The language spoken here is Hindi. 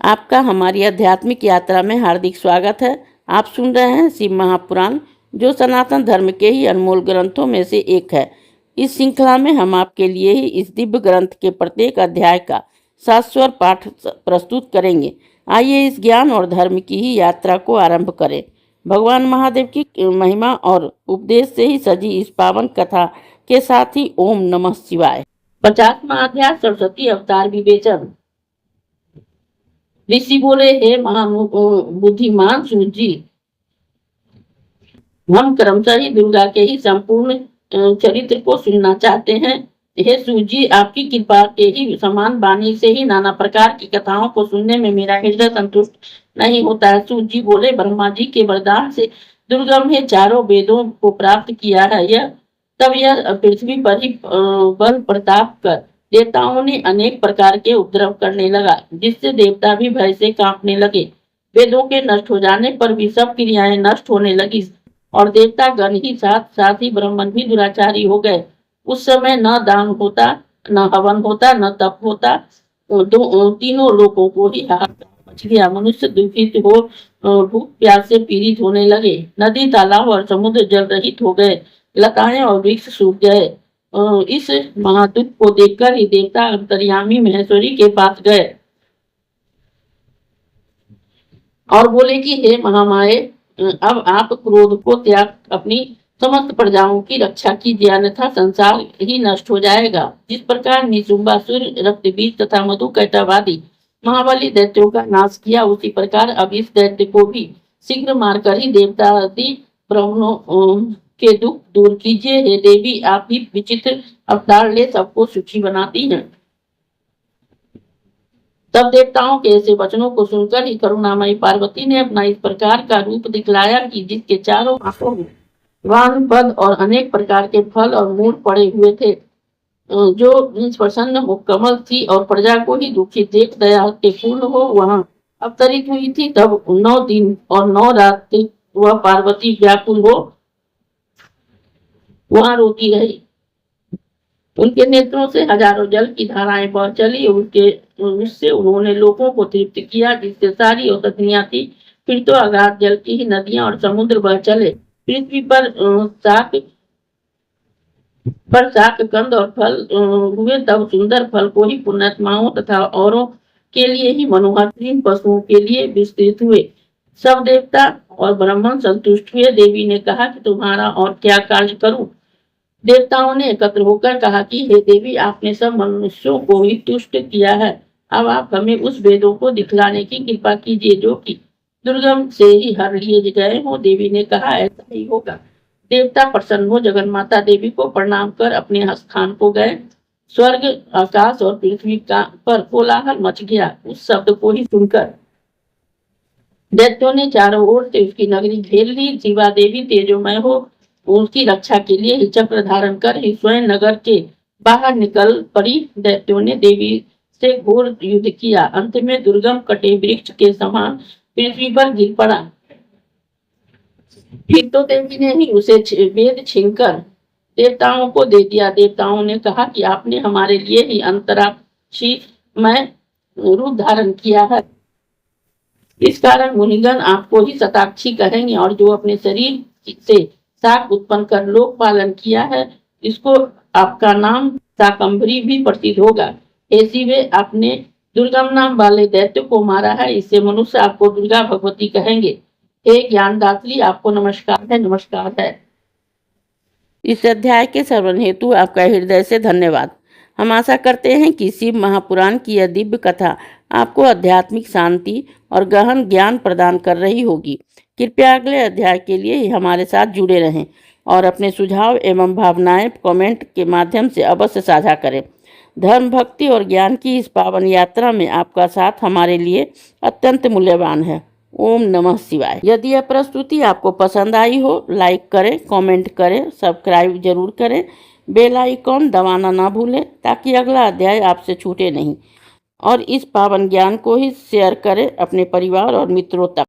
आपका हमारी आध्यात्मिक यात्रा में हार्दिक स्वागत है। आप सुन रहे हैं शिव महापुराण, जो सनातन धर्म के ही अनमोल ग्रंथों में से एक है। इस श्रृंखला में हम आपके लिए ही इस दिव्य ग्रंथ के प्रत्येक अध्याय का शाश्वत पाठ प्रस्तुत करेंगे। आइए इस ज्ञान और धर्म की ही यात्रा को आरंभ करें। भगवान महादेव की महिमा और उपदेश से ही सजी इस पावन कथा के साथ ही ओम नमः शिवाय। 50वां अध्याय सरस्वती अवतार विवेचन। ऋषि बोले, हे बुद्धिमान सूर्य जी, हम क्रमशः ही दुर्गा के ही संपूर्ण चरित्र को सुनना चाहते हैं। हे सूर्य जी, आपकी कृपा के ही समान वाणी से ही नाना प्रकार की कथाओं को सुनने में मेरा हृदय संतुष्ट नहीं होता है। सूर्य जी बोले, ब्रह्मा जी के वरदान से दुर्गम ने चारों वेदों को प्राप्त किया है। तब यह पृथ्वी पर ही बल प्रताप कर देवताओं ने अनेक प्रकार के उपद्रव करने लगा, जिससे देवता भी भय से कांपने लगे। वेदों के नष्ट हो जाने पर भी सब क्रियाएं नष्ट होने लगी और देवता गण ही साथ ही ब्राह्मण भी दुराचारी हो गए। उस समय न दान होता, न हवन होता, न तप होता। तीनों लोगों को ही हाहाकार मच गया। मनुष्य दुखित हो भूख प्यास से पीड़ित होने लगे। नदी, तालाब और समुद्र जल रहित हो गए। लताएं और वृक्ष सूख गए। इस महादुख को देखकर ही देवता अंतर्यामी महेश्वरी के पास गए और बोले कि हे महामाये, अब आप क्रोध को त्याग अपनी समस्त प्रजाओं की रक्षा कीजिए, अन्यथा संसार ही नष्ट हो जाएगा। जिस प्रकार निशुंबासुर, रक्तबीज तथा मधुकैटवादी महाबली दैत्यों का नाश किया, उसी प्रकार अब इस दैत्य को भी शीघ्र मारकर ही देवता आदि ब्राह्मणों के दुख दूर कीजिए। हे देवी, आप ही विचित्र अवतार ले सबको सुखी बनाती हैं। तब देवताओं के ऐसे वचनों को सुनकर ही करुणामयी पार्वती ने अपना इस प्रकार का रूप दिखलाया कि जिसके चारों हाथों में वान, पद और अनेक प्रकार के फल और मूल पड़े हुए थे, जो प्रसन्न मुकम्मल थी और प्रजा को ही दुखी देख दया के पूर्ण हो वहां अवतरित हुई थी। तब 9 दिन और 9 रात वह पार्वती व्याकुल हो वहां रोती रही। उनके नेत्रों से हजारों जल की धाराएं बह चली। उससे उन्होंने लोगों को तृप्त किया, जिससे सारी औषधियां थी। फिर तो अगाध जल की ही नदियां और समुद्र बह चले। पृथ्वी पर शाक कंद और फल हुए। तब सुंदर फल को ही पुण्यात्माओं तथा औरों के लिए ही मनोहर तीन पशुओं के लिए विस्तृत हुए। सब देवता और ब्राह्मण संतुष्ट हुए। देवी ने कहा कि तुम्हारा और क्या कार्य करूं। देवताओं ने एकत्र होकर कहा कि हे देवी, आपने सब मनुष्यों को ही तुष्ट किया है। अब आप हमें उस वेदों को दिखलाने की कृपा कीजिए जो कि दुर्गम से ही हर लिए गए हो। देवी ने कहा, ऐसा ही होगा। देवता प्रसन्न हो जगन्माता देवी को प्रणाम कर अपने स्थान को गए। स्वर्ग, आकाश और पृथ्वी पर कोलाहल मच गया। उस शब्द को ही सुनकर दैत्यों ने चारों ओर से उसकी नगरी घेर ली। शिवा देवी तेजोमय हो उसकी रक्षा के लिए ही चक्र धारण कर ही स्वयं नगर के बाहर निकल पड़ी। दैत्यों ने देवी से घोर युद्ध किया। अंत में दुर्गम कटे वृक्ष के समान पृथ्वी पर गिर पड़ा। फिर तो देवी ने ही उसे वेद छीनकर देवताओं को दे दिया। देवताओं ने कहा कि आपने हमारे लिए ही अंतराक्षीमय रूप धारण किया है। इस कारण मुनिगण आपको ही शताक्षी कहेंगे, और जो अपने शरीर से शाक उत्पन्न कर लोक पालन किया है, इसको आपका नाम शाकंभरी भी प्रसिद्ध होगा। हे शिवे, आपने दुर्गम नाम वाले दैत्य को मारा है, इससे मनुष्य आपको दुर्गा भगवती कहेंगे। हे ज्ञानदात्री, आपको नमस्कार है, नमस्कार है। इस अध्याय के श्रवण हेतु आपका हृदय से धन्यवाद। हम आशा करते हैं कि शिव महापुराण की यह दिव्य कथा आपको आध्यात्मिक शांति और गहन ज्ञान प्रदान कर रही होगी। कृपया अगले अध्याय के लिए हमारे साथ जुड़े रहें और अपने सुझाव एवं भावनाएं कमेंट के माध्यम से अवश्य साझा करें। धर्म, भक्ति और ज्ञान की इस पावन यात्रा में आपका साथ हमारे लिए अत्यंत मूल्यवान है। ओम नमः शिवाय। यदि यह प्रस्तुति आपको पसंद आई हो, लाइक करें, कमेंट करें, सब्सक्राइब जरूर करें, बेल आइकॉन दबाना ना भूलें ताकि अगला अध्याय आपसे छूटे नहीं। और इस पावन ज्ञान को ही शेयर करें अपने परिवार और मित्रों तक।